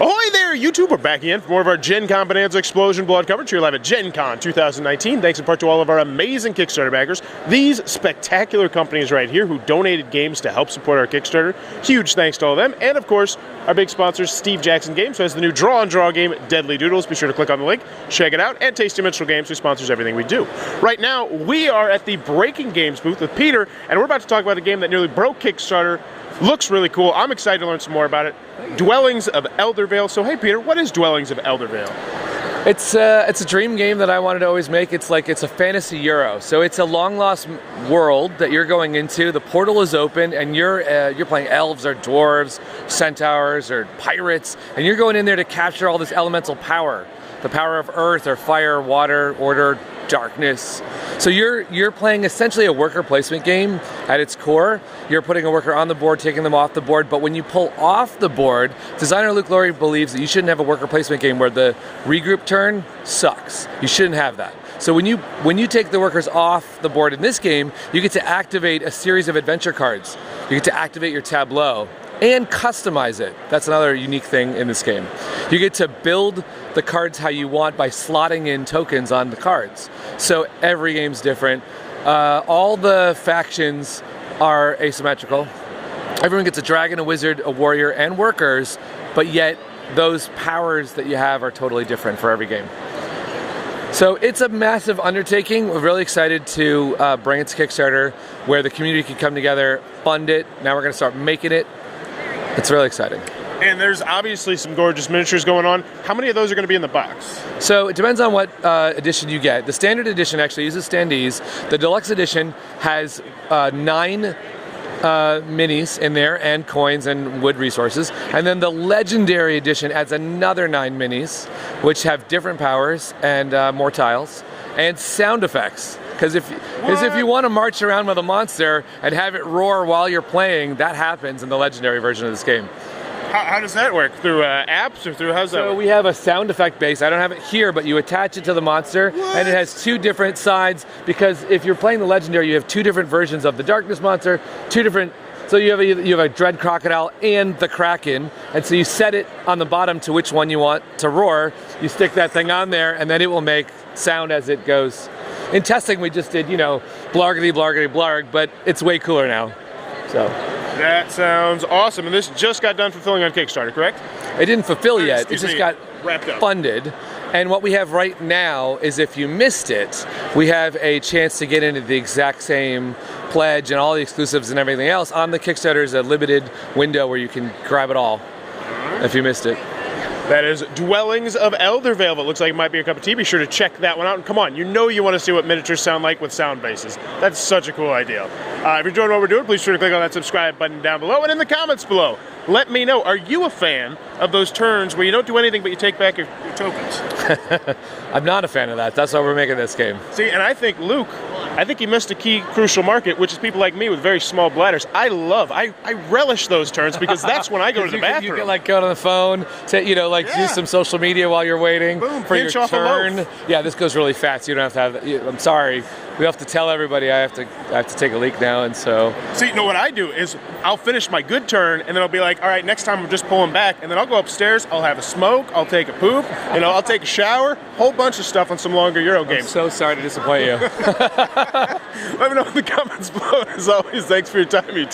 Ahoy there, YouTube! We're back again for more of our Gencon Bonanza Explosion Blood coverage here live at Gencon 2019. Thanks in part to all of our amazing Kickstarter backers. These spectacular companies right here who donated games to help support our Kickstarter. Huge thanks to all of them. And of course, our big sponsors, Steve Jackson Games, who has the new Draw and Draw game, Deadly Doodles. Be sure to click on the link, check it out. And Tasty Minstrel Games, who sponsors everything we do. Right now, we are at the Breaking Games booth with Peter, and we're about to talk about a game that nearly broke Kickstarter. Looks really cool. I'm excited to learn some more about it. Dwellings of Eldervale. So hey Peter, what is Dwellings of Eldervale? It's a dream game that I wanted to always make. It's a fantasy Euro. So it's a long lost world that you're going into. The portal is open and you're playing elves or dwarves, centaurs or pirates, and you're going in there to capture all this elemental power. The power of earth or fire, water, order, darkness. So you're playing essentially a worker placement game at its core. You're putting a worker on the board, taking them off the board, but when you pull off the board, designer Luke Laurie believes that you shouldn't have a worker placement game where the regroup turn sucks. You shouldn't have that. So when you take the workers off the board in this game, you get to activate a series of adventure cards. You get to activate your tableau and customize it. That's another unique thing in this game. You get to build the cards how you want by slotting in tokens on the cards. So every game's different. All the factions are asymmetrical. Everyone gets a dragon, a wizard, a warrior, and workers, but yet those powers that you have are totally different for every game. So it's a massive undertaking. We're really excited to bring it to Kickstarter where the community can come together, fund it. Now we're gonna start making it. It's really exciting. And there's obviously some gorgeous miniatures going on. How many of those are going to be in the box? So it depends on what edition you get. The standard edition actually uses standees. The deluxe edition has 9 minis in there and coins and wood resources. And then the legendary edition adds another 9 minis, which have different powers and more tiles and sound effects. Because if you want to march around with a monster and have it roar while you're playing, that happens in the legendary version of this game. How does that work? Through apps or through how's that work? So we have a sound effect base. I don't have it here, but you attach it to the monster, and it has 2 different sides. Because if you're playing the legendary, you have 2 different versions of the darkness monster, 2 different. So you have a dread crocodile and the kraken, and so you set it on the bottom to which one you want to roar. You stick that thing on there, and then it will make sound as it goes. In testing, we just did, blargity, blargity, blarg, but it's way cooler now. So that sounds awesome. And this just got done fulfilling on Kickstarter, correct? It didn't fulfill yet. It just got wrapped up. Funded. And what we have right now is if you missed it, we have a chance to get into the exact same pledge and all the exclusives and everything else. On the Kickstarter is a limited window where you can grab it all if you missed it. That is Dwellings of Eldervale. It looks like it might be a cup of tea. Be sure to check that one out. And come on, you want to see what miniatures sound like with sound bases. That's such a cool idea. If you're enjoying what we're doing, please be sure to click on that subscribe button down below. And in the comments below, let me know, are you a fan of those turns where you don't do anything but you take back your tokens? I'm not a fan of that. That's why we're making this game. See, and I think, Luke, he missed a key crucial market, which is people like me with very small bladders. I relish those turns because that's when I go to the bathroom. You can go on the phone, do some social media while you're waiting for your turn. Yeah, this goes really fast. You don't have to have. I'm sorry, we have to tell everybody I have to take a leak now, and so. See, what I do is I'll finish my good turn, and then I'll be like, all right, next time I'm just pulling back, and then I'll go upstaiers. I'll have a smoke. I'll take a poop. I'll take a shower. Whole bunch of stuff on some longer Euro games. I'm so sorry to disappoint you. Let me know in the comments below. As always, thanks for your time, YouTube.